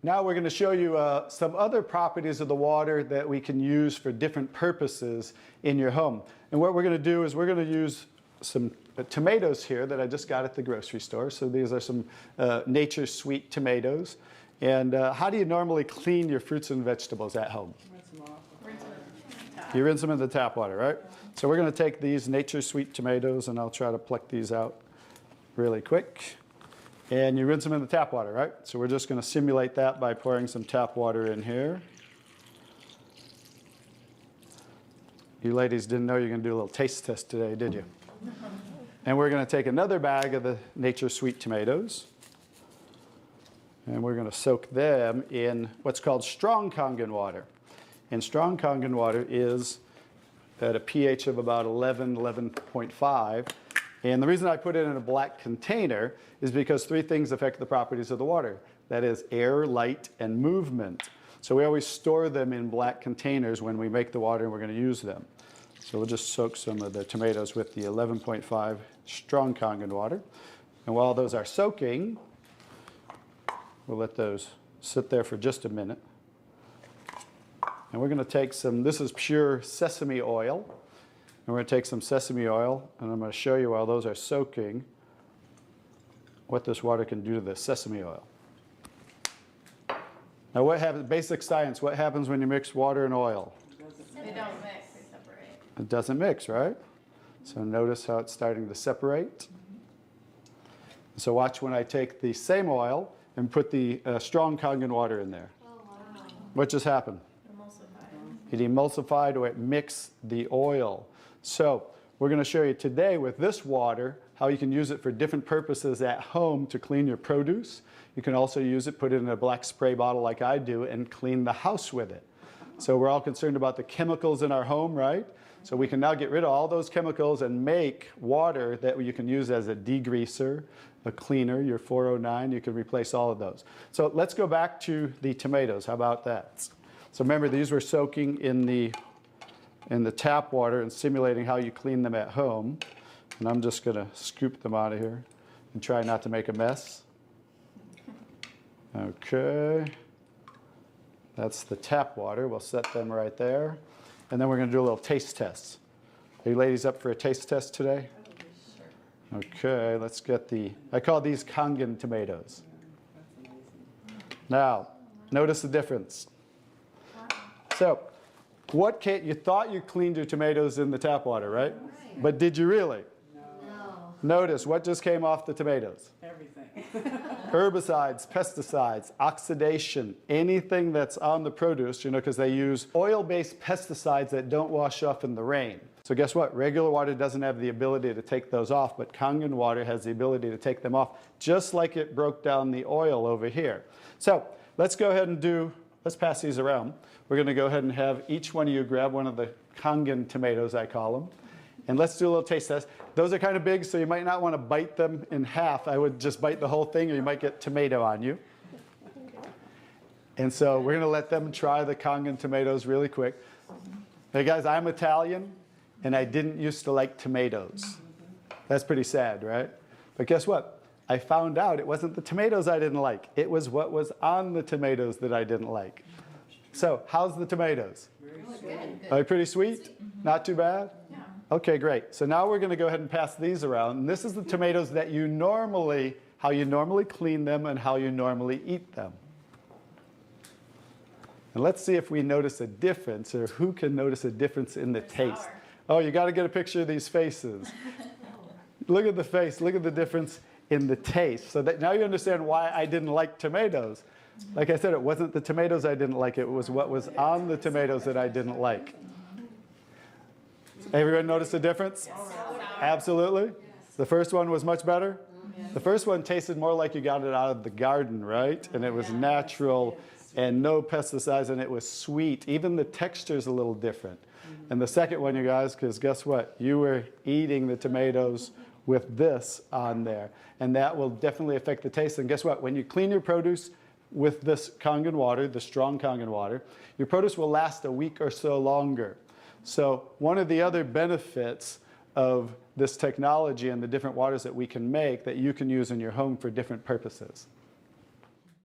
now we're going to show you some other properties of the water that we can use for different purposes in your home. And what we're going to do is we're going to use some tomatoes here that I just got at the grocery store. So these are some Nature's Sweet tomatoes. And how do you normally clean your fruits and vegetables at home? You rinse them in the tap water, right? So we're going to take these Nature's Sweet tomatoes, and I'll try to pluck these out really quick. And you rinse them in the tap water, right? So we're just going to simulate that by pouring some tap water in here. You ladies didn't know you were going to do a little taste test today, did you? And we're going to take another bag of the Nature's Sweet tomatoes, and we're going to soak them in what's called strong Kangen water. And strong Kangen water is at a pH of about 11, 11.5. And the reason I put it in a black container is because three things affect the properties of the water. That is air, light, and movement. So we always store them in black containers when we make the water and we're going to use them. So we'll just soak some of the tomatoes with the 11.5 strong Kangen water. And while those are soaking, we'll let those sit there for just a minute. And we're going to take some, this is pure sesame oil. And we're going to take some sesame oil, and I'm going to show you while those are soaking what this water can do to the sesame oil. Now what happens, basic science, what happens when you mix water and oil? They don't mix, they separate. It doesn't mix, right? So notice how it's starting to separate. So watch when I take the same oil and put the strong Kangen water in there. Oh, wow. What just happened? It emulsified, or it mixed the oil. So we're going to show you today with this water how you can use it for different purposes at home to clean your produce. You can also use it, put it in a black spray bottle like I do, and clean the house with it. So we're all concerned about the chemicals in our home, right? So we can now get rid of all those chemicals and make water that you can use as a degreaser, a cleaner, your 409. You can replace all of those. So let's go back to the tomatoes. How about that? So remember, these were soaking in the tap water and simulating how you clean them at home. And I'm just going to scoop them out of here and try not to make a mess. Okay. That's the tap water. We'll set them right there. And then we're going to do a little taste test. Are you ladies up for a taste test today? Okay, let's get the, I call these Kangen tomatoes. Now, notice the difference. So, you thought you cleaned your tomatoes in the tap water, right? But did you really? No. Notice what just came off the tomatoes. Everything. Herbicides, pesticides, oxidation, anything that's on the produce, you know, because they use oil-based pesticides that don't wash off in the rain. So guess what? Regular water doesn't have the ability to take those off, but Kangen water has the ability to take them off, just like it broke down the oil over here. So let's go ahead and let's pass these around. We're going to go ahead and have each one of you grab one of the Kangen tomatoes, I call them. And let's do a little taste test. Those are kind of big, so you might not want to bite them in half. I would just bite the whole thing, or you might get tomato on you. And so we're going to let them try the Kangen tomatoes really quick. Hey guys, I'm Italian, and I didn't used to like tomatoes. That's pretty sad, right? But guess what? I found out it wasn't the tomatoes I didn't like. It was what was on the tomatoes that I didn't like. So how's the tomatoes? Are they pretty sweet? Not too bad? Yeah. Okay, great. So now we're going to go ahead and pass these around. And this is the tomatoes that how you normally clean them and how you normally eat them. And let's see if we notice a difference, or who can notice a difference in the taste. Sour. Oh, you got to get a picture of these faces. Look at the face. Look at the difference in the taste. So that now you understand why I didn't like tomatoes. Like I said, it wasn't the tomatoes I didn't like. It was what was on the tomatoes that I didn't like. Everyone notice the difference? Yes. Absolutely. Yes. The first one was much better. Yes. The first one tasted more like you got it out of the garden, right? And it was natural and no pesticides, and it was sweet. Even the texture's a little different. And the second one, you guys, because guess what? You were eating the tomatoes with this on there. And that will definitely affect the taste. And guess what? When you clean your produce with this Kangen water, the strong Kangen water, your produce will last a week or so longer. So one of the other benefits of this technology and the different waters that we can make that you can use in your home for different purposes.